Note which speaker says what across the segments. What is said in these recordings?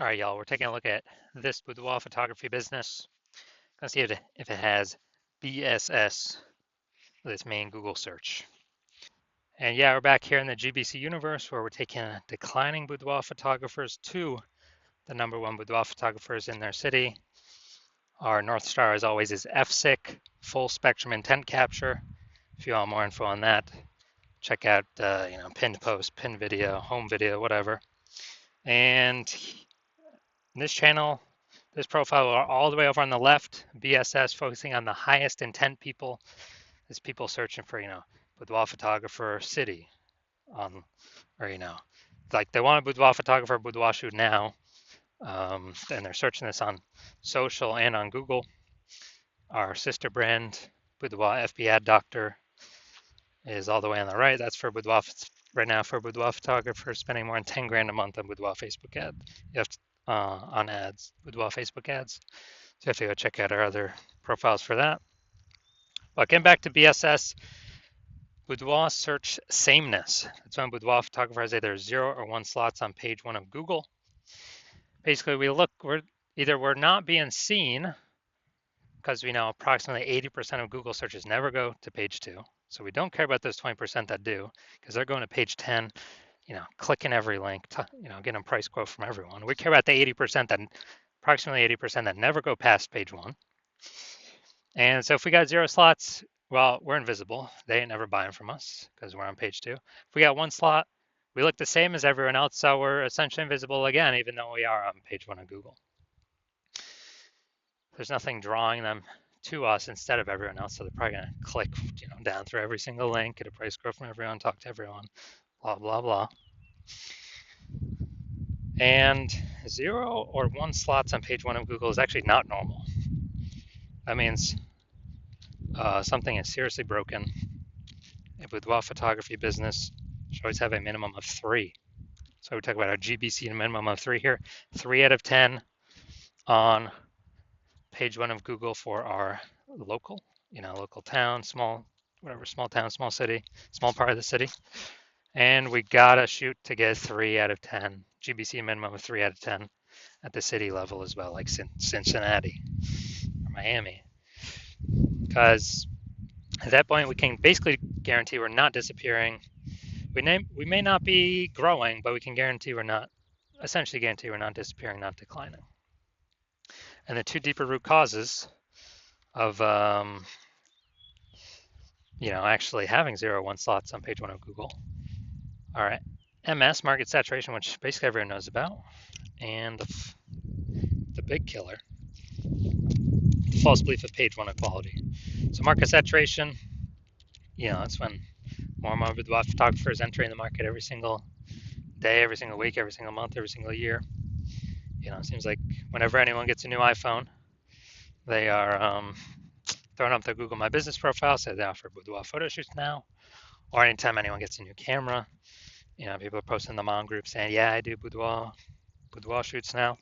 Speaker 1: All right, y'all, we're taking a look at this boudoir photography business. Gonna see if it has BSS, this main Google search. And yeah, we're back here in the GBC universe where we're taking declining boudoir photographers to the number one boudoir photographers in their city. Our North Star, as always, is FSIC, full spectrum intent capture. If you want more info on that, check out pinned post, pinned video, home video, whatever. And this channel, this profile all the way over on the left, BSS, focusing on the highest intent people. Is people searching for, boudoir photographer city or, like they want a boudoir photographer, boudoir shoot now. And they're searching this on social and on Google. Our sister brand, Boudoir FB Ad Doctor, is all the way on the right. That's for boudoir right now for boudoir photographers spending more than 10 grand a month on boudoir Facebook ad. You have to, on ads, boudoir Facebook ads. So you have to go check out our other profiles for that. But getting back to BSS, boudoir search sameness. That's when boudoir photographer has either 0 or 1 slots on page 1 of Google. Basically, we're not being seen because we know approximately 80% of Google searches never go to page 2. So we don't care about those 20% that do because they're going to page 10, clicking every link, getting a price quote from everyone. We care about the 80% that approximately 80% that never go past page 1. And so if we got 0 slots, well, we're invisible. They ain't never buying from us because we're on page 2. If we got 1 slot, we look the same as everyone else, so we're essentially invisible again, even though we are on page 1 of Google. There's nothing drawing them to us instead of everyone else, so they're probably going to click, down through every single link, get a price quote from everyone, talk to everyone, blah, blah, blah. And 0 or 1 slots on page 1 of Google is actually not normal. That means something is seriously broken. A boudoir photography business should always have a minimum of 3. So we talk about our GBC minimum of 3 here. 3 out of 10 on page 1 of Google for our local, local town, small town, small city, small part of the city. And we gotta shoot to get 3 out of 10, GBC minimum of 3 out of 10 at the city level as well, like Cincinnati or Miami. Because at that point, we can basically guarantee we're not disappearing. We may not be growing, but we can essentially guarantee we're not disappearing, not declining. And the 2 deeper root causes of, actually having 0 or 1 slots on page 1 of Google are MS, market saturation, which basically everyone knows about, and the big killer, the false belief of page 1 equality. So market saturation, it's when more and more boudoir photographers entering the market every single day, every single week, every single month, every single year. It seems like whenever anyone gets a new iPhone, they are throwing up their Google My Business profile, say they offer boudoir photo shoots now, or anytime anyone gets a new camera, people are posting in the mom group saying, yeah, I do boudoir shoots now.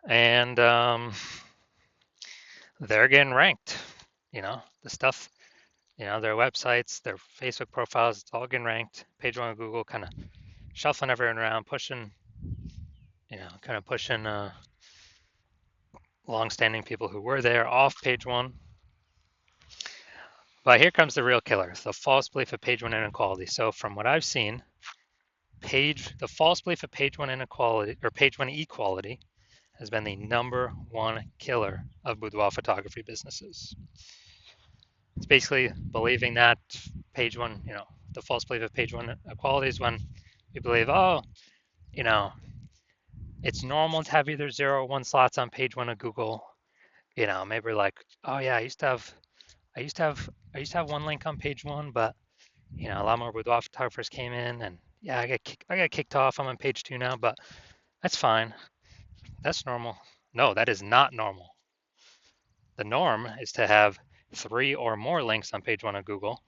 Speaker 1: And they're getting ranked, the stuff, their websites, their Facebook profiles, it's all getting ranked. Page 1 of Google kind of shuffling everyone around, pushing long-standing people who were there off page 1. But here comes the real killer, the false belief of page 1 inequality. So from what I've seen, the false belief of page 1 inequality or page 1 equality has been the number 1 killer of boudoir photography businesses. It's basically believing that page 1, the false belief of page 1 equality is when we believe, it's normal to have either 0 or 1 slots on page 1 of Google. Maybe we're like, oh yeah, I used to have 1 link on page 1, but a lot more boudoir photographers came in, and yeah, I got kicked off. I'm on page 2 now, but that's fine. That's normal. No, that is not normal. The norm is to have 3 or more links on page 1 of Google.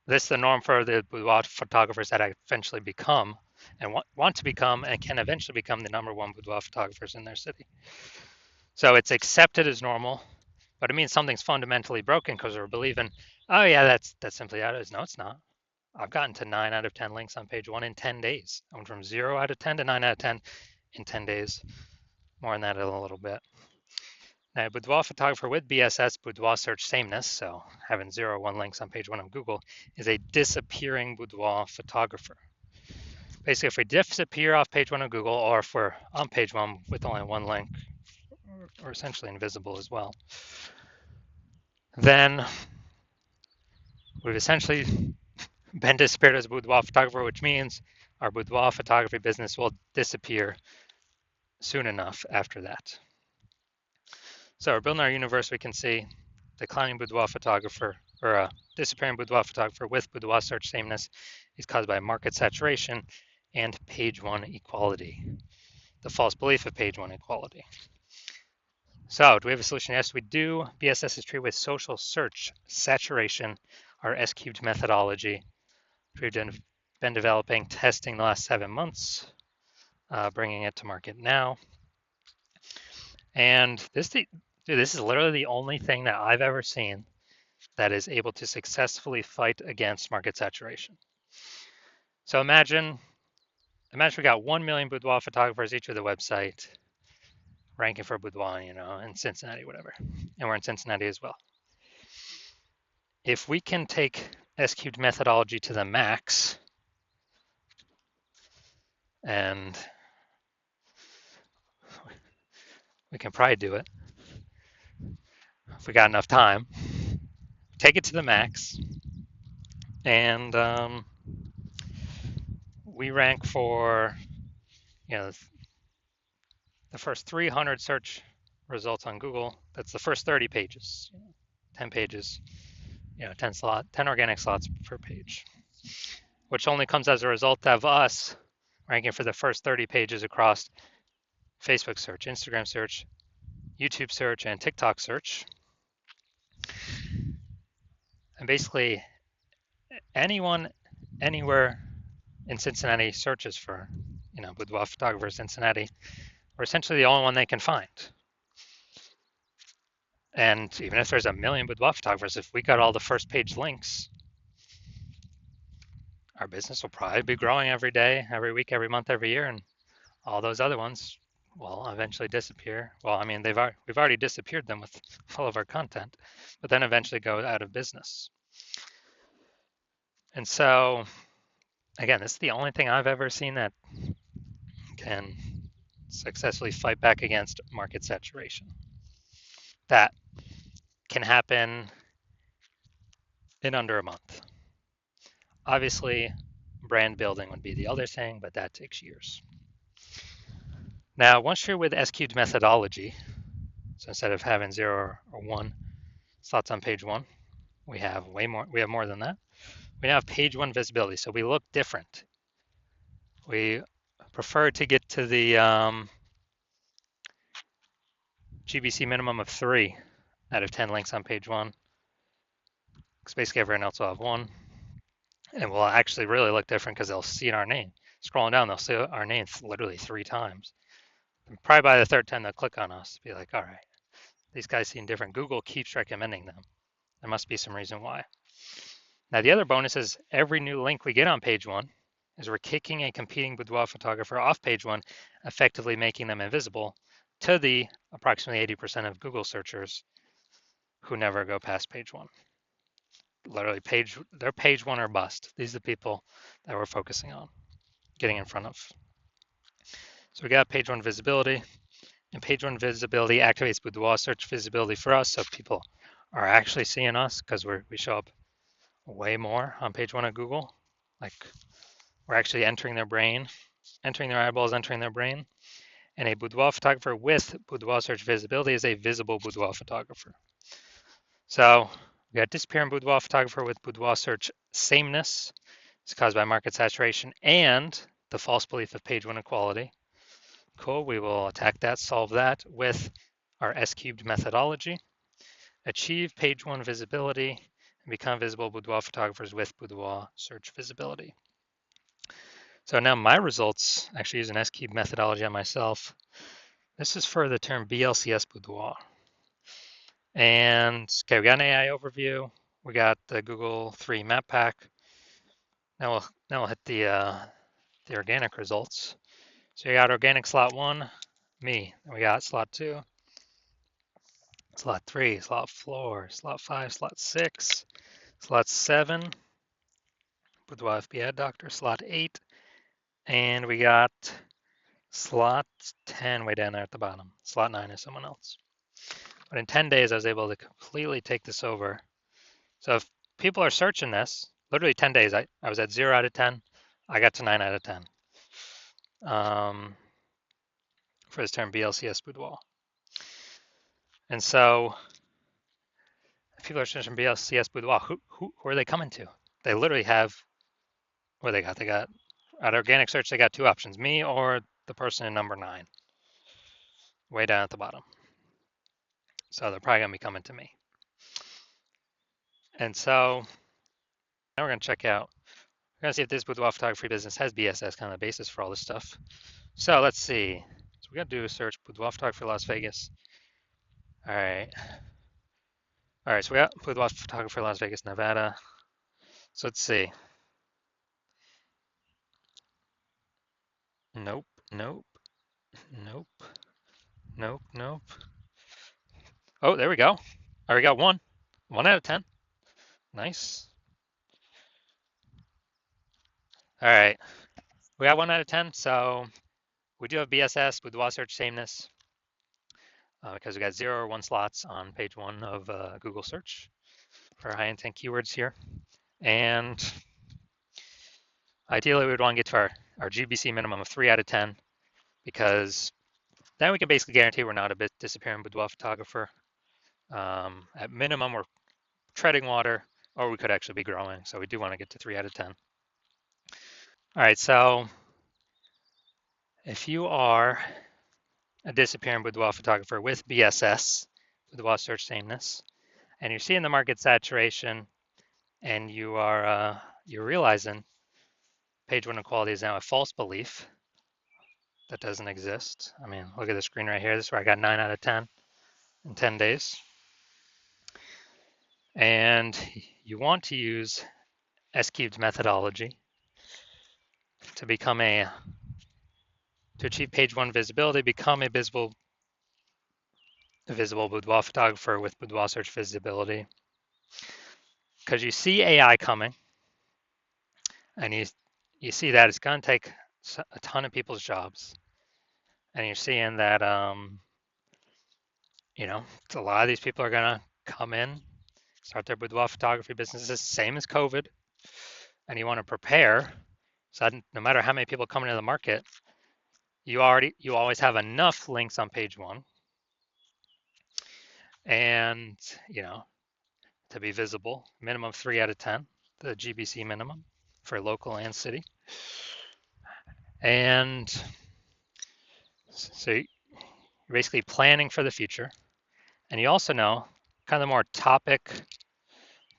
Speaker 1: This is the norm for the boudoir photographers that eventually become and want to become and can eventually become the number 1 boudoir photographers in their city. So it's accepted as normal, but it means something's fundamentally broken because we're believing, oh yeah, that's simply how it is. No, it's not. I've gotten to 9 out of 10 links on page one in 10 days. I went from 0 out of 10 to 9 out of 10 in 10 days. More on that in a little bit. Now, boudoir photographer with BSS, boudoir search sameness, so having 0 or 1 links on page one of Google, is a disappearing boudoir photographer. Basically, if we disappear off page one of Google, or if we're on page one with only 1 link, or essentially invisible as well, then we've essentially been disappeared as a boudoir photographer, which means our boudoir photography business will disappear soon enough after that. So we're building our universe. We can see declining boudoir photographer, or a disappearing boudoir photographer with boudoir search sameness is caused by market saturation and page one equality, the false belief of page one equality. So do we have a solution? Yes, we do. BSS is treated with social search saturation, our S-cubed methodology. We've been developing, testing the last 7 months, bringing it to market now. And this is literally the only thing that I've ever seen that is able to successfully fight against market saturation. So imagine we got 1 million boudoir photographers each with a website, ranking for boudoir, in Cincinnati, whatever. And we're in Cincinnati as well. If we can take S-cubed methodology to the max, and we can probably do it if we got enough time, take it to the max, and we rank for, the first 300 search results on Google. That's the first 30 pages, 10 pages, 10 organic slots per page, which only comes as a result of us ranking for the first 30 pages across Facebook search, Instagram search, YouTube search, and TikTok search. And basically, anyone, anywhere in Cincinnati searches for, boudoir photographer Cincinnati, we're essentially the only one they can find. And even if there's a million boudoir photographers, if we got all the first page links, our business will probably be growing every day, every week, every month, every year, and all those other ones will eventually disappear. Well, I mean, we've already disappeared them with all of our content, but then eventually go out of business. And so, again, this is the only thing I've ever seen that can successfully fight back against market saturation. That can happen in under a month. Obviously, brand building would be the other thing, but that takes years. Now, once you're with S-cubed methodology, so instead of having 0 or 1 slots on page one, we have more than that. We now have page one visibility, so we look different. We prefer to get to the GBC minimum of 3 out of 10 links on page one, because basically everyone else will have 1. And we'll actually really look different because they'll see our name. Scrolling down, they'll see our name literally 3 times. And probably by the 3rd time, they'll click on us, be like, all right, these guys seem different. Google keeps recommending them. There must be some reason why. Now, the other bonus is every new link we get on page one is we're kicking a competing boudoir photographer off page one, effectively making them invisible to the approximately 80% of Google searchers who never go past page one. Literally, they're page one or bust. These are the people that we're focusing on, getting in front of. So we got page one visibility, and page one visibility activates boudoir search visibility for us, so people are actually seeing us because we show up way more on page one of Google. Like, we're actually entering their brain, entering their eyeballs, entering their brain. And a boudoir photographer with boudoir search visibility is a visible boudoir photographer. So we got disappearing boudoir photographer with boudoir search sameness. It's caused by market saturation and the false belief of page one equality. Cool, we will attack that, solve that with our S-cubed methodology, achieve page one visibility, and become visible boudoir photographers with boudoir search visibility. So now my results, actually use an S-cubed methodology on myself. This is for the term BLCS boudoir. And okay, we got an AI overview. We got the Google 3 map pack. Now we'll hit the organic results. So you got organic slot 1, me. Then we got slot 2, slot 3, slot 4, slot 5, slot 6, slot 7, Boudoir FB Ad Doctor, slot 8, and we got slot 10 way down there at the bottom. Slot 9 is someone else. But in 10 days, I was able to completely take this over. So if people are searching this, literally 10 days, I was at 0 out of 10. I got to 9 out of 10 for this term BLCS Boudoir. And so if people are searching BLCS Boudoir, who are they coming to? They literally have, what they got? They got, at organic search, they got 2 options, me or the person in number 9, way down at the bottom. So they're probably going to be coming to me. And so now we're going to check out, we're going to see if this boudoir photography business has BSS, kind of the basis for all this stuff. So let's see. So we got to do a search, boudoir photography Las Vegas. All right. All right, so we got boudoir photography Las Vegas, Nevada. So let's see. Nope, nope, nope, nope, nope. Oh, there we go. All right, we got 1. 1 out of 10. Nice. All right. We got 1 out of 10, so we do have BSS, boudoir search sameness, because we got 0 or 1 slots on page 1 of Google search for high intent keywords here. And ideally, we would want to get to our GBC minimum of 3 out of 10, because then we can basically guarantee we're not a disappearing boudoir photographer. At minimum, we're treading water, or we could actually be growing. So we do want to get to 3 out of 10. All right, so if you are a disappearing boudoir photographer with BSS, boudoir search sameness, and you're seeing the market saturation, and you're realizing page 1 equality is now a false belief that doesn't exist. I mean, look at the screen right here. This is where I got 9 out of 10 in 10 days. And you want to use S-cubed methodology to achieve page 1 visibility, become a visible boudoir photographer with boudoir search visibility. Because you see AI coming, and you see that it's going to take a ton of people's jobs, and you're seeing that a lot of these people are going to come in, start their boudoir photography businesses, same as COVID, and you want to prepare so that no matter how many people come into the market, you always have enough links on page 1, and to be visible, minimum 3 out of 10, the GBC minimum for local and city. And so you're basically planning for the future. And you also know kind of more topic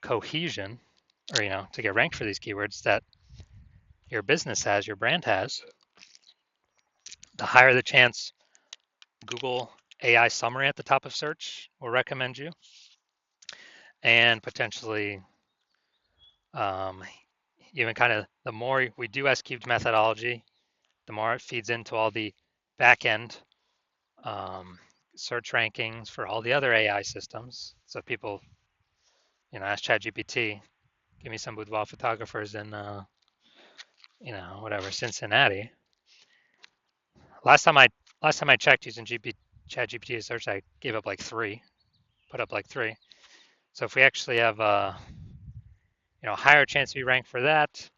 Speaker 1: cohesion, or to get ranked for these keywords that your business has, your brand has, the higher the chance Google AI summary at the top of search will recommend you. And potentially even kind of the more we do S-cubed methodology, the more it feeds into all the back-end search rankings for all the other AI systems. So people, ask ChatGPT, give me some boudoir photographers in, whatever, Cincinnati. Last time I checked using ChatGPT search, I gave up like 3, put up like 3. So if we actually have higher chance to be ranked for that,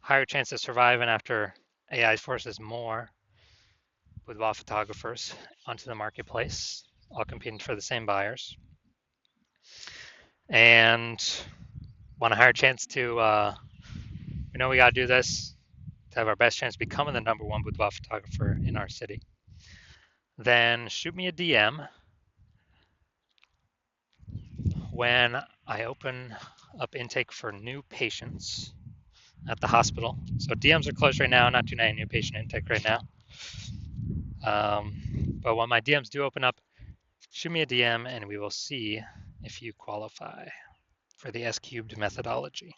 Speaker 1: higher chance of surviving after AI forces more boudoir photographers onto the marketplace, all competing for the same buyers, and want a higher chance to, we got to do this to have our best chance of becoming the number 1 boudoir photographer in our city, then shoot me a DM when I open up intake for new patients at the hospital. So DMs are closed right now, not doing any new patient intake right now. But when my DMs do open up, shoot me a DM and we will see if you qualify for the S-cubed methodology.